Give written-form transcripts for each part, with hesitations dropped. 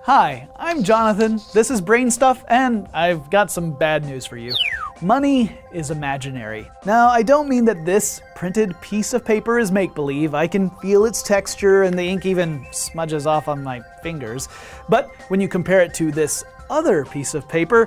Hi, I'm Jonathan, this is Brain Stuff, and I've got some bad news for you. Money is imaginary. Now, I don't mean that this printed piece of paper is make-believe. I can feel its texture and the ink even smudges off on my fingers. But when you compare it to this other piece of paper,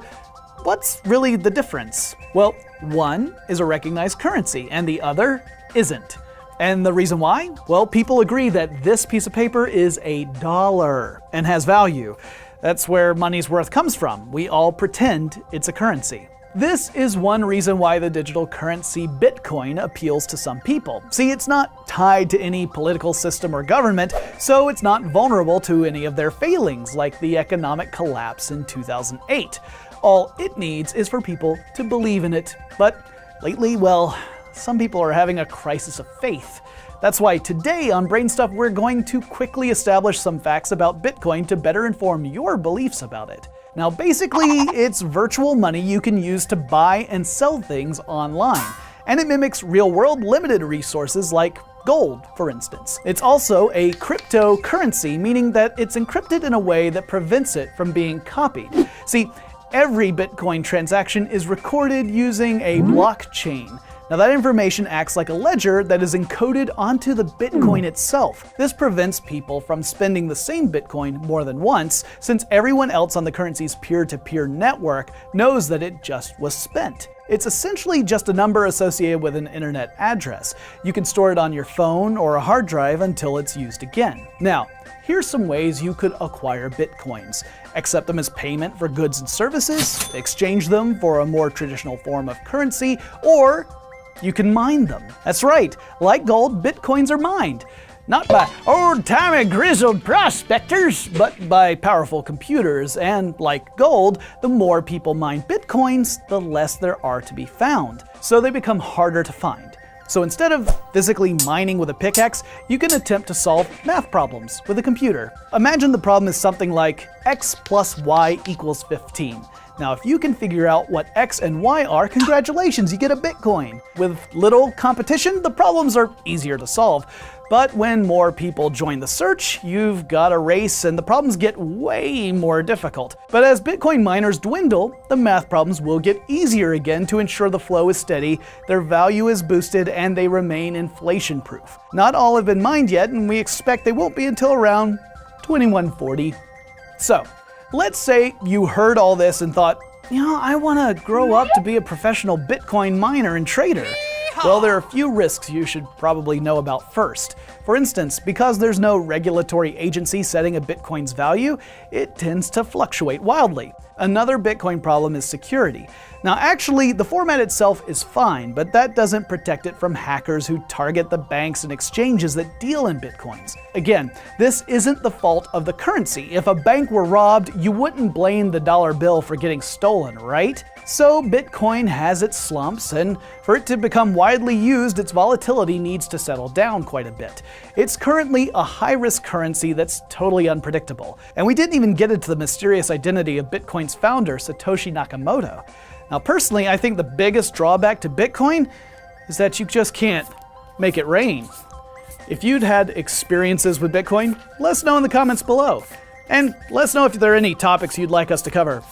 what's really the difference? Well, one is a recognized currency and the other isn't. And the reason why? Well, people agree that this piece of paper is a dollar and has value. That's where money's worth comes from. We all pretend it's a currency. This is one reason why the digital currency Bitcoin appeals to some people. See, it's not tied to any political system or government, so it's not vulnerable to any of their failings, like the economic collapse in 2008. All it needs is for people to believe in it. But lately, well, some people are having a crisis of faith. That's why today on Brain Stuff we're going to quickly establish some facts about Bitcoin to better inform your beliefs about it. Now basically, it's virtual money you can use to buy and sell things online, and it mimics real-world limited resources like gold, for instance. It's also a cryptocurrency, meaning that it's encrypted in a way that prevents it from being copied. See, every Bitcoin transaction is recorded using a blockchain. Now that information acts like a ledger that is encoded onto the Bitcoin itself. This prevents people from spending the same Bitcoin more than once, since everyone else on the currency's peer-to-peer network knows that it just was spent. It's essentially just a number associated with an internet address. You can store it on your phone or a hard drive until it's used again. Now, here's some ways you could acquire Bitcoins. Accept them as payment for goods and services, exchange them for a more traditional form of currency, or you can mine them. That's right, like gold, Bitcoins are mined. Not by old-timey grizzled prospectors, but by powerful computers. And like gold, the more people mine Bitcoins, the less there are to be found. So they become harder to find. So instead of physically mining with a pickaxe, you can attempt to solve math problems with a computer. Imagine the problem is something like x plus y equals 15. Now, if you can figure out what x and y are, congratulations, you get a Bitcoin. With little competition, the problems are easier to solve. But when more people join the search, you've got a race and the problems get way more difficult. But as Bitcoin miners dwindle, the math problems will get easier again to ensure the flow is steady, their value is boosted, and they remain inflation-proof. Not all have been mined yet, and we expect they won't be until around 2140. So, let's say you heard all this and thought, I want to grow up to be a professional Bitcoin miner and trader. Well, there are a few risks you should probably know about first. For instance, because there's no regulatory agency setting a Bitcoin's value, it tends to fluctuate wildly. Another Bitcoin problem is security. Now actually, the format itself is fine, but that doesn't protect it from hackers who target the banks and exchanges that deal in Bitcoins. Again, this isn't the fault of the currency. If a bank were robbed, you wouldn't blame the dollar bill for getting stolen, right? So Bitcoin has its slumps, and for it to become widely used, its volatility needs to settle down quite a bit. It's currently a high-risk currency that's totally unpredictable. And we didn't even get into the mysterious identity of Bitcoin's founder, Satoshi Nakamoto. Now personally, I think the biggest drawback to Bitcoin is that you just can't make it rain. If you'd had experiences with Bitcoin, let us know in the comments below. And let us know if there are any topics you'd like us to cover.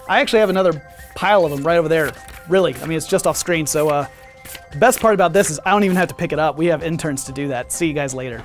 I actually have another pile of them right over there. Really, it's just off screen, so the best part about this is I don't even have to pick it up. We have interns to do that. See you guys later.